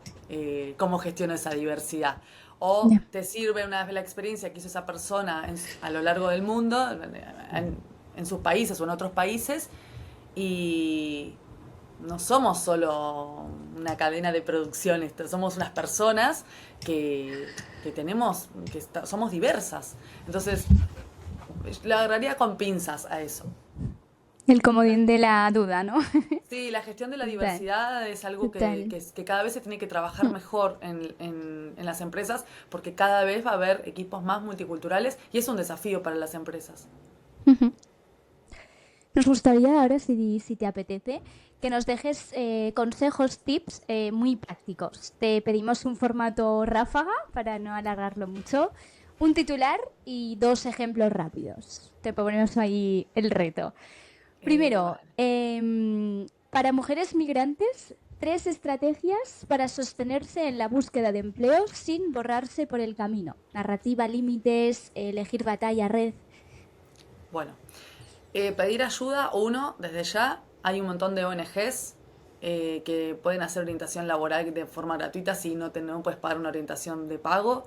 Speaker 3: cómo gestiona esa diversidad. O te sirve una vez la experiencia que hizo esa persona a lo largo del mundo, en sus países o en otros países, y no somos solo una cadena de producción, somos unas personas que tenemos, somos diversas. Entonces, le agarraría con pinzas a eso.
Speaker 2: El comodín de la duda, ¿no?
Speaker 3: Sí, la gestión de la
Speaker 2: Total,
Speaker 3: diversidad es algo
Speaker 2: total.
Speaker 3: que cada vez se tiene que trabajar mejor en las empresas, porque cada vez va a haber equipos más multiculturales y es un desafío para las empresas.
Speaker 2: Nos gustaría ahora, si te apetece, que nos dejes consejos, tips muy prácticos. Te pedimos un formato ráfaga para no alargarlo mucho, un titular y 2 ejemplos rápidos. Te ponemos ahí el reto. Primero,
Speaker 3: Vale.
Speaker 2: para mujeres migrantes, 3 estrategias para sostenerse en la búsqueda de empleo sin borrarse por el camino. Narrativa, límites, elegir batalla, red.
Speaker 3: Bueno, pedir ayuda, uno, desde ya, hay un montón de ONGs que pueden hacer orientación laboral de forma gratuita si no puedes pagar una orientación de pago.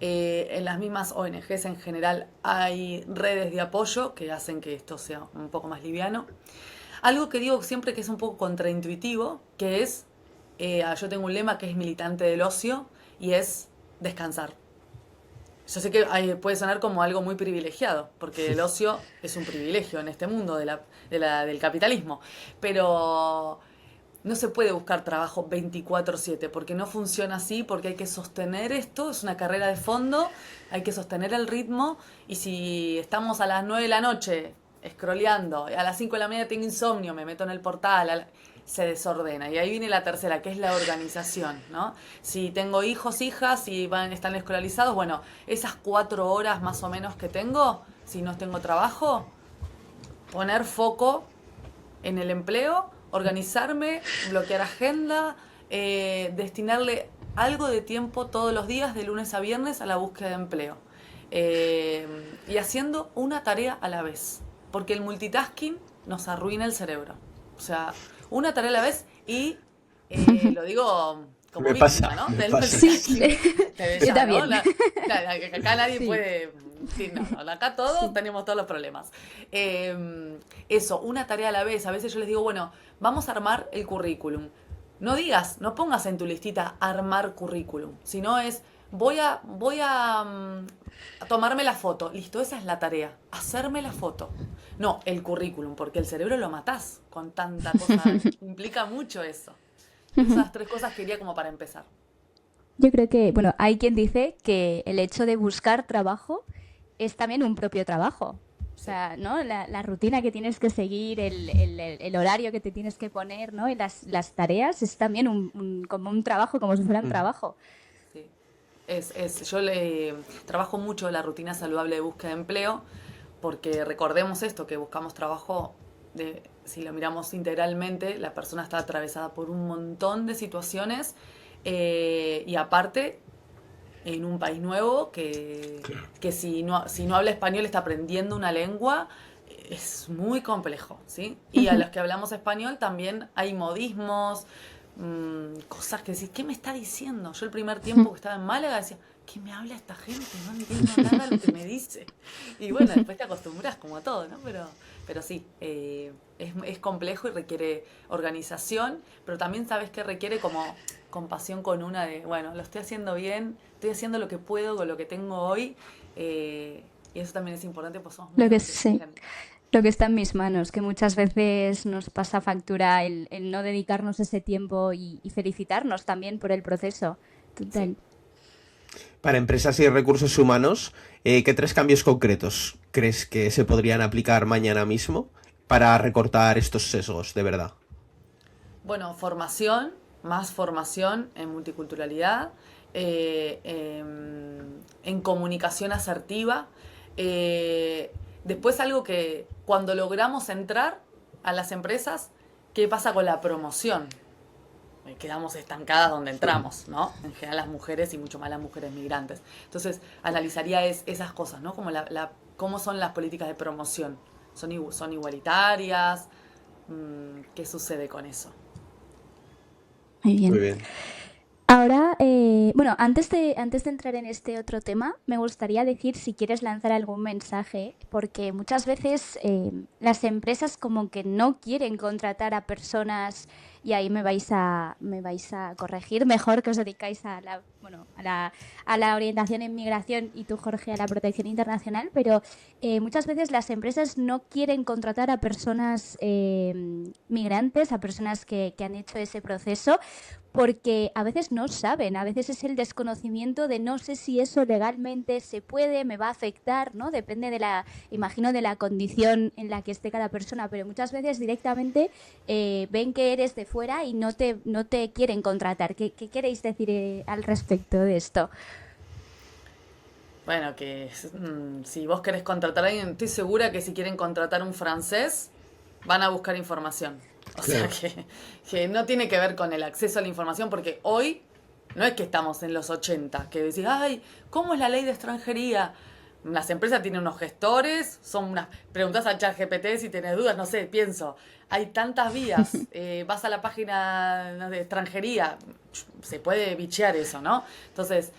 Speaker 3: En las mismas ONGs en general hay redes de apoyo que hacen que esto sea un poco más liviano. Algo que digo siempre que es un poco contraintuitivo, que es, yo tengo un lema que es militante del ocio y es descansar. Yo sé que puede sonar como algo muy privilegiado, porque el ocio es un privilegio en este mundo del capitalismo, pero no se puede buscar trabajo 24/7, porque no funciona así, porque hay que sostener esto, es una carrera de fondo, hay que sostener el ritmo, y si estamos a las 9 de la noche scrolleando, a las 5 de la mañana tengo insomnio, me meto en el portal, se desordena. Y ahí viene la tercera, que es la organización, ¿no? Si tengo hijos, hijas, y están escolarizados, bueno, esas 4 horas más o menos que tengo, si no tengo trabajo, poner foco en el empleo, organizarme, bloquear agenda, destinarle algo de tiempo todos los días, de lunes a viernes, a la búsqueda de empleo. Y haciendo una tarea a la vez, porque el multitasking nos arruina el cerebro. O sea, una tarea a la vez y lo digo como
Speaker 1: Me
Speaker 3: víctima,
Speaker 1: pasa,
Speaker 3: ¿no?
Speaker 1: me
Speaker 3: Del
Speaker 1: pasa.
Speaker 2: Sí,
Speaker 3: multitasking.
Speaker 2: yo también.
Speaker 3: ¿No? Acá nadie
Speaker 2: Sí,
Speaker 3: puede... Sí, no, acá todos
Speaker 2: sí.
Speaker 3: tenemos todos los problemas. Eso, una tarea a la vez. A veces yo les digo, bueno, vamos a armar el currículum. No pongas en tu listita armar currículum, sino es a tomarme la foto. Listo, esa es la tarea, hacerme la foto. No, el currículum, porque el cerebro lo matás con tanta cosa. Implica mucho eso. Esas 3 cosas quería como para empezar.
Speaker 2: Yo creo que, bueno, hay quien dice que el hecho de buscar trabajo es también un propio trabajo. O
Speaker 3: Sí.
Speaker 2: sea, ¿no? La rutina que tienes que seguir, el horario que te tienes que poner, ¿no? Y las tareas es también como un trabajo, como si fuera un
Speaker 1: Mm.
Speaker 2: trabajo.
Speaker 3: Sí. Yo trabajo mucho la rutina saludable de búsqueda de empleo, porque recordemos esto, que buscamos trabajo, si lo miramos integralmente, la persona está atravesada por un montón de situaciones y aparte en un país nuevo
Speaker 1: Claro.
Speaker 3: que si no habla español está aprendiendo una lengua, es muy complejo, ¿sí? Y a los que hablamos español también hay modismos, cosas que decís, ¿qué me está diciendo? Yo el primer tiempo que estaba en Málaga decía, ¿qué me habla esta gente? No entiendo nada de lo que me dice. Y bueno, después te acostumbras como a todo, ¿no? Pero sí, es complejo y requiere organización, pero también sabes que requiere como compasión con una de, bueno, lo estoy haciendo bien, estoy haciendo lo que puedo con lo que tengo hoy, y eso también es importante, pues somos muy
Speaker 2: Lo que sí.
Speaker 3: autoexigentes.
Speaker 2: Lo que está en mis manos, que muchas veces nos pasa factura el no dedicarnos ese tiempo y felicitarnos también por el proceso.
Speaker 3: Sí.
Speaker 2: Total.
Speaker 1: Para empresas y recursos humanos, ¿qué tres cambios concretos crees que se podrían aplicar mañana mismo para recortar estos sesgos de verdad?
Speaker 3: Bueno, formación, más formación en multiculturalidad, en comunicación asertiva. Después algo que cuando logramos entrar a las empresas, ¿qué pasa con la promoción? Quedamos estancadas donde entramos, ¿no? En general las mujeres y mucho más las mujeres migrantes. Entonces, analizaría esas cosas, ¿no? Como cómo son las políticas de promoción. ¿Son igualitarias? ¿Qué sucede con eso?
Speaker 2: Muy
Speaker 1: Muy
Speaker 2: bien.
Speaker 1: bien.
Speaker 2: Ahora, bueno, antes de entrar en este otro tema, me gustaría decir si quieres lanzar algún mensaje, porque muchas veces las empresas como que no quieren contratar a personas, y ahí me vais a corregir, mejor que os dedicáis a la, bueno, a la orientación en migración y tú, Jorge, a la protección internacional, pero muchas veces las empresas no quieren contratar a personas migrantes, a personas que han hecho ese proceso porque a veces no saben, a veces es el desconocimiento de no sé si eso legalmente se puede, me va a afectar, ¿no? Depende imagino, de la condición en la que esté cada persona, pero muchas veces directamente ven que eres de fuera y no te quieren contratar. ¿Qué queréis decir al respecto de esto?
Speaker 3: Bueno, si vos querés contratar a alguien, estoy segura que si quieren contratar un francés, van a buscar información. O sea
Speaker 1: Claro.
Speaker 3: que no tiene que ver con el acceso a la información, porque hoy no es que estamos en los 80 que decís, ay, ¿cómo es la ley de extranjería? Las empresas tienen unos gestores, preguntás al chat GPT si tenés dudas, no sé, pienso, hay tantas vías, vas a la página no, de extranjería, se puede bichear eso, ¿no? Entonces,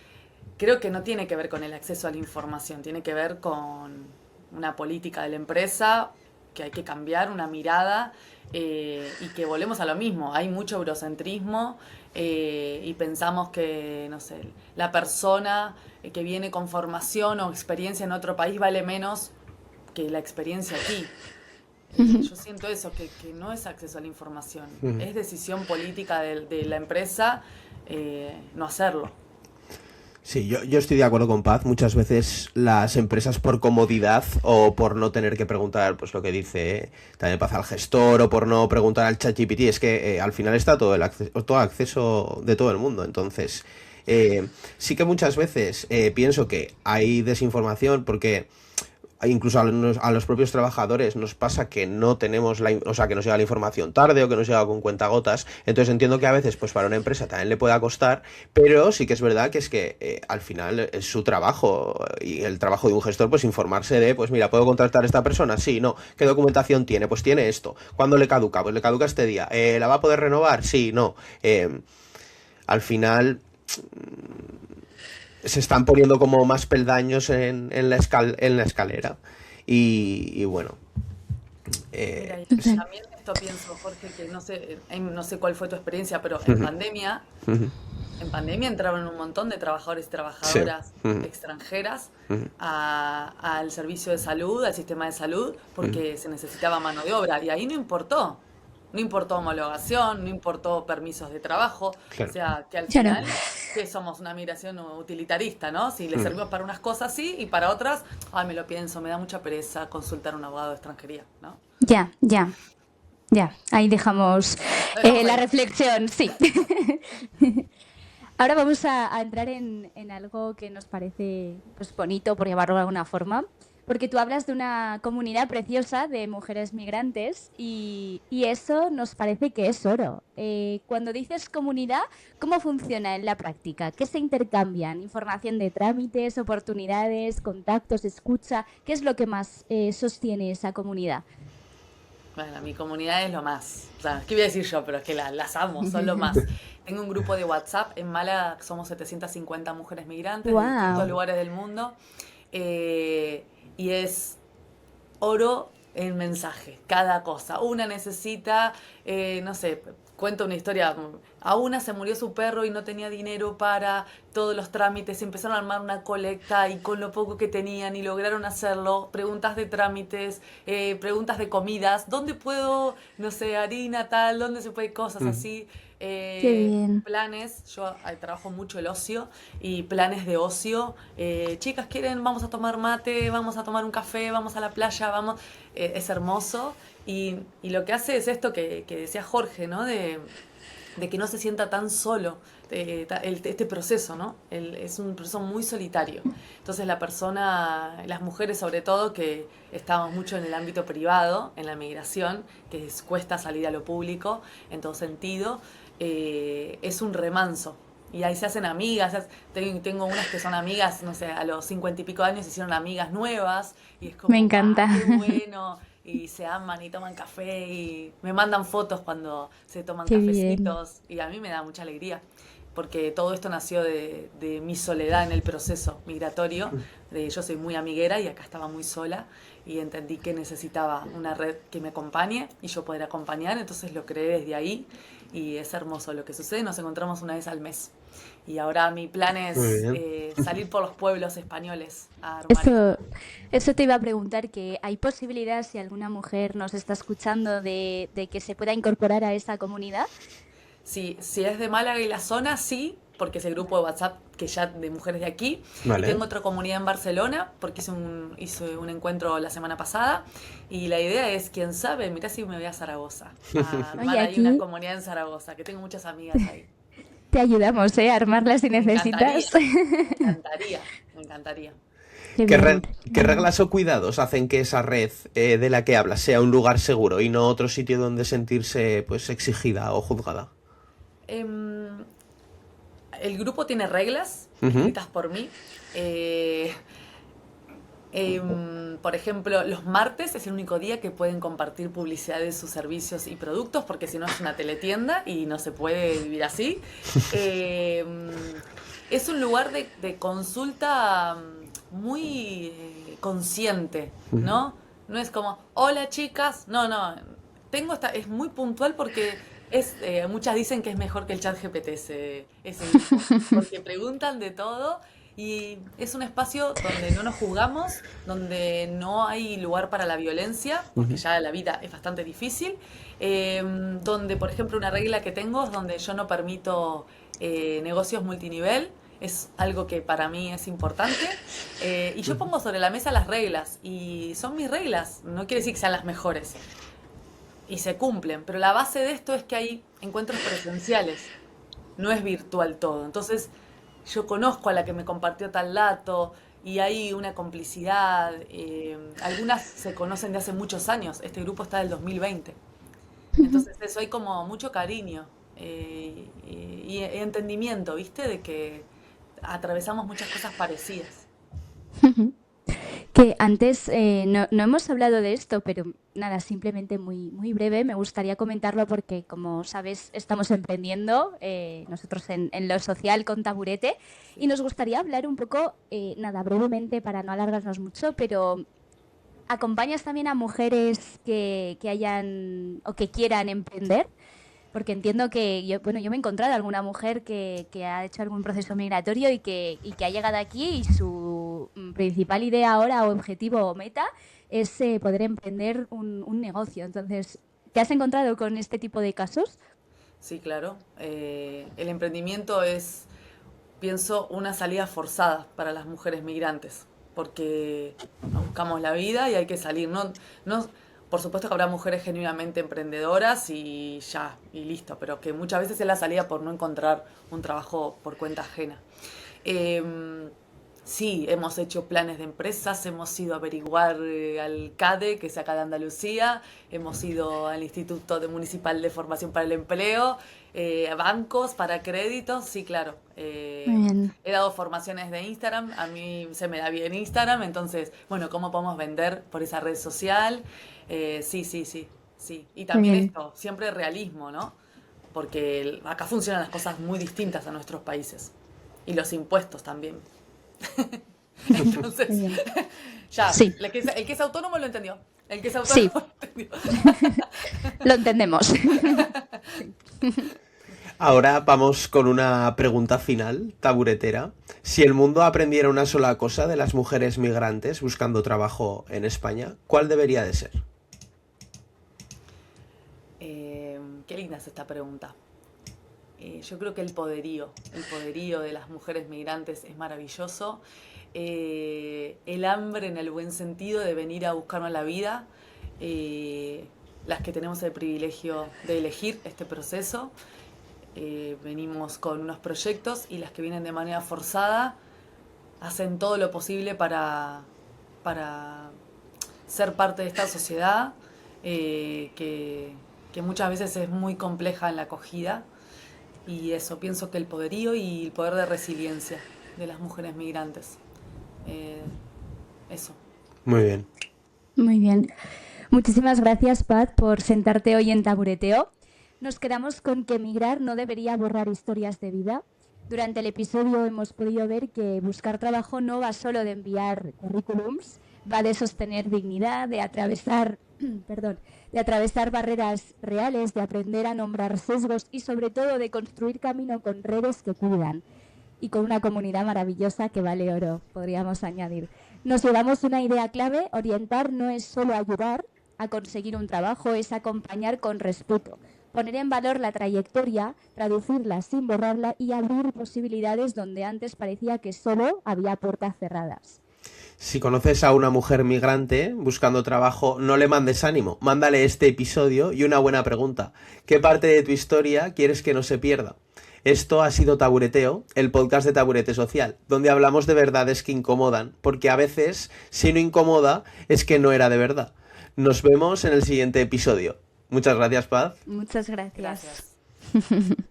Speaker 3: creo que no tiene que ver con el acceso a la información, tiene que ver con una política de la empresa que hay que cambiar, una mirada y que volvemos a lo mismo. Hay mucho eurocentrismo y pensamos que, no sé, la persona que viene con formación o experiencia en otro país vale menos que la experiencia aquí. Yo siento eso, que no es acceso a la información,
Speaker 1: Ujú.
Speaker 3: es decisión política de la empresa no hacerlo.
Speaker 1: Sí, yo estoy de acuerdo con Paz. Muchas veces las empresas por comodidad o por no tener que preguntar, pues lo que dice también Paz al gestor o por no preguntar al ChatGPT, es que al final está todo acceso de todo el mundo. Entonces, sí que muchas veces pienso que hay desinformación porque incluso a los propios trabajadores nos pasa que no tenemos o sea, que nos llega la información tarde o que nos llega con cuentagotas. Entonces entiendo que a veces, pues para una empresa también le pueda costar, pero sí que es verdad que es que al final es su trabajo y el trabajo de un gestor, pues informarse de, pues mira, ¿puedo contratar a esta persona? Sí, no. ¿Qué documentación tiene? Pues tiene esto. ¿Cuándo le caduca? Pues le caduca este día. ¿La va a poder renovar? Sí, no. Al final se están poniendo como más peldaños en la escalera. Y bueno,
Speaker 3: Mira, y
Speaker 2: Total.
Speaker 3: también esto pienso, Jorge, que no sé cuál fue tu experiencia, pero
Speaker 1: ujú, ujú,
Speaker 3: en pandemia entraron un montón de trabajadores y
Speaker 1: sí,
Speaker 3: trabajadoras
Speaker 1: ujú,
Speaker 3: extranjeras
Speaker 1: ujú,
Speaker 3: al servicio de salud, al sistema de salud,
Speaker 1: ujú,
Speaker 3: porque se necesitaba mano de obra. Y ahí no importó. No importó homologación, no importó permisos de trabajo. O
Speaker 1: claro.
Speaker 3: sea, que al
Speaker 2: Claro.
Speaker 3: final, que somos una migración utilitarista, ¿no? Si le
Speaker 1: Ujú.
Speaker 3: servimos para unas cosas sí y para otras, ay, me lo pienso, me da mucha pereza consultar a un abogado de extranjería, ¿no?
Speaker 2: Ya, ya, ya. Ahí dejamos
Speaker 3: Lo dejamos
Speaker 2: la
Speaker 3: ahí.
Speaker 2: reflexión, sí. Ahora vamos a entrar en algo que nos parece pues, bonito, por llamarlo de alguna forma, porque tú hablas de una comunidad preciosa de mujeres migrantes y eso nos parece que es oro. Cuando dices comunidad, ¿cómo funciona en la práctica? ¿Qué se intercambian? ¿Información de trámites, oportunidades, contactos, escucha? ¿Qué es lo que más sostiene esa comunidad?
Speaker 3: Bueno, mi comunidad es lo más. O sea, ¿qué voy a decir yo? Pero es que las amo, son lo más. Tengo un grupo de WhatsApp en Málaga, somos 750 mujeres migrantes de distintos
Speaker 2: ¡Wow!
Speaker 3: lugares del mundo. eh, y es oro en mensaje, cada cosa. Una necesita, no sé, cuento una historia. A una se murió su perro y no tenía dinero para todos los trámites. Empezaron a armar una colecta y con lo poco que tenían y lograron hacerlo. Preguntas de trámites, preguntas de comidas. ¿Dónde puedo, no sé, harina tal? ¿Dónde se puede? Cosas así.
Speaker 2: Qué bien.
Speaker 3: Planes, yo trabajo mucho el ocio y planes de ocio. Chicas, ¿quieren? Vamos a tomar mate, vamos a tomar un café, vamos a la playa, vamos. Es hermoso. Y lo que hace es esto que decía Jorge, ¿no? De que no se sienta tan solo este proceso, ¿no? Es un proceso muy solitario. Entonces la persona, las mujeres sobre todo, que estamos mucho en el ámbito privado, en la migración, que cuesta salir a lo público en todo sentido, es un remanso. Y ahí se hacen amigas, tengo unas que son amigas, no sé, a los 50 y pico años se hicieron amigas nuevas y es
Speaker 2: Me
Speaker 3: como,
Speaker 2: encanta.
Speaker 3: ¡ah, qué bueno! Y se aman y toman café y me mandan fotos cuando se toman
Speaker 2: Qué bien.
Speaker 3: cafecitos y a mí me da mucha alegría porque todo esto nació de mi soledad en el proceso migratorio. Yo soy muy amiguera y acá estaba muy sola y entendí que necesitaba una red que me acompañe y yo poder acompañar, entonces lo creé desde ahí y es hermoso lo que sucede. Nos encontramos una vez al mes y ahora mi plan
Speaker 1: Muy
Speaker 3: es
Speaker 1: bien.
Speaker 3: salir por los pueblos españoles a armar esto.
Speaker 2: Eso te iba a preguntar, que hay posibilidad, si alguna mujer nos está escuchando, de que se pueda incorporar a esa comunidad.
Speaker 3: Sí, si es de Málaga y la zona, sí, porque es el grupo de WhatsApp que ya de mujeres de aquí. Y
Speaker 1: Vale.
Speaker 3: tengo otra comunidad en Barcelona, porque hice un encuentro la semana pasada. Y la idea es, quién sabe, mirá si me voy a Zaragoza, a
Speaker 2: Oye,
Speaker 3: armar ahí una
Speaker 2: aquí
Speaker 3: comunidad en Zaragoza, que tengo muchas amigas ahí.
Speaker 2: te ayudamos, ¿eh? A armarla si
Speaker 3: Me encantaría,
Speaker 2: necesitas.
Speaker 3: me encantaría, me encantaría.
Speaker 2: Qué
Speaker 1: ¿Qué,
Speaker 2: bien.
Speaker 1: qué reglas o cuidados hacen que esa red de la que hablas sea un lugar seguro y no otro sitio donde sentirse pues exigida o juzgada?
Speaker 3: Em, el grupo tiene reglas
Speaker 1: Ujú.
Speaker 3: escritas por mí. Eh, por ejemplo, los martes es el único día que pueden compartir publicidad de sus servicios y productos, porque si no es una teletienda y no se puede vivir así. Eh, es un lugar de consulta muy consciente,
Speaker 1: Ujú.
Speaker 3: ¿no? No es como, hola chicas, no, no. Es muy puntual porque muchas dicen que es mejor que el chat GPT ese grupo, porque preguntan de todo y es un espacio donde no nos juzgamos, donde no hay lugar para la violencia, porque
Speaker 1: Ujú.
Speaker 3: ya la vida es bastante difícil, donde, por ejemplo, una regla que tengo es donde yo no permito negocios multinivel, es algo que para mí es importante, y yo
Speaker 1: Ujú.
Speaker 3: pongo sobre la mesa las reglas, y son mis reglas, no quiere decir que sean las mejores, y se cumplen, pero la base de esto es que hay encuentros presenciales, no es virtual todo. Entonces, yo conozco a la que me compartió tal dato y hay una complicidad. Algunas se conocen de hace muchos años. Este grupo está del 2020. Entonces, eso hay como mucho cariño y entendimiento, ¿viste? De que atravesamos muchas cosas parecidas.
Speaker 2: Que antes no hemos hablado de esto, pero nada, simplemente muy, muy breve. Me gustaría comentarlo porque, como sabes, estamos emprendiendo nosotros en lo social con Taburete y
Speaker 3: Sí.
Speaker 2: nos gustaría hablar un poco, nada, brevemente para no alargarnos mucho, pero ¿acompañas también a mujeres que hayan o que quieran emprender? Porque entiendo que yo me he encontrado alguna mujer que ha hecho algún proceso migratorio y que ha llegado aquí y su principal idea ahora o objetivo o meta es poder emprender un negocio. Entonces, ¿te has encontrado con este tipo de casos?
Speaker 3: Sí, claro. El emprendimiento es, pienso, una salida forzada para las mujeres migrantes, porque nos buscamos la vida y hay que salir. No, por supuesto que habrá mujeres genuinamente emprendedoras y ya, y listo, pero que muchas veces es la salida por no encontrar un trabajo por cuenta ajena. Eh, sí, hemos hecho planes de empresas, hemos ido a averiguar al CADE, que es acá de Andalucía, hemos ido al Instituto Municipal de Formación para el Empleo, a bancos para créditos, sí, claro.
Speaker 2: Muy bien,
Speaker 3: He dado formaciones de Instagram, a mí se me da bien Instagram, entonces, bueno, ¿cómo podemos vender por esa red social? Sí, sí, sí, sí. Y
Speaker 2: muy
Speaker 3: también
Speaker 2: bien,
Speaker 3: esto, siempre realismo, ¿no? Porque acá funcionan las cosas muy distintas a nuestros países. Y los impuestos también.
Speaker 2: muy
Speaker 3: Entonces,
Speaker 2: bien.
Speaker 3: ya,
Speaker 2: Sí,
Speaker 3: el que es autónomo lo entendió. El que es
Speaker 2: Sí,
Speaker 3: autónomo entendió.
Speaker 2: lo entendemos.
Speaker 1: Ahora vamos con una pregunta final, taburetera. Si el mundo aprendiera una sola cosa de las mujeres migrantes buscando trabajo en España, ¿cuál debería de ser?
Speaker 3: Qué linda es esta pregunta. Yo creo que el poderío de las mujeres migrantes es maravilloso. El hambre en el buen sentido de venir a buscarnos la vida, las que tenemos el privilegio de elegir este proceso, venimos con unos proyectos y las que vienen de manera forzada hacen todo lo posible para ser parte de esta sociedad que muchas veces es muy compleja en la acogida. Y eso, pienso que el poderío y el poder de resiliencia de las mujeres migrantes. Eso.
Speaker 1: Muy bien.
Speaker 2: Muy bien. Muchísimas gracias, Pat, por sentarte hoy en Tabureteo. Nos quedamos con que emigrar no debería borrar historias de vida. Durante el episodio hemos podido ver que buscar trabajo no va solo de enviar currículums, va de sostener dignidad, de atravesar, de atravesar barreras reales, de aprender a nombrar sesgos y sobre todo de construir camino con redes que cuidan y con una comunidad maravillosa que vale oro, podríamos añadir. Nos llevamos una idea clave: orientar no es solo ayudar a conseguir un trabajo, es acompañar con respeto, poner en valor la trayectoria, traducirla sin borrarla y abrir posibilidades donde antes parecía que solo había puertas cerradas.
Speaker 1: Si conoces a una mujer migrante buscando trabajo, no le mandes ánimo, mándale este episodio y una buena pregunta. ¿Qué parte de tu historia quieres que no se pierda? Esto ha sido Tabureteo, el podcast de Taburete Social, donde hablamos de verdades que incomodan, porque a veces, si no incomoda, es que no era de verdad. Nos vemos en el siguiente episodio. Muchas gracias, Paz.
Speaker 2: Muchas gracias.
Speaker 3: Gracias.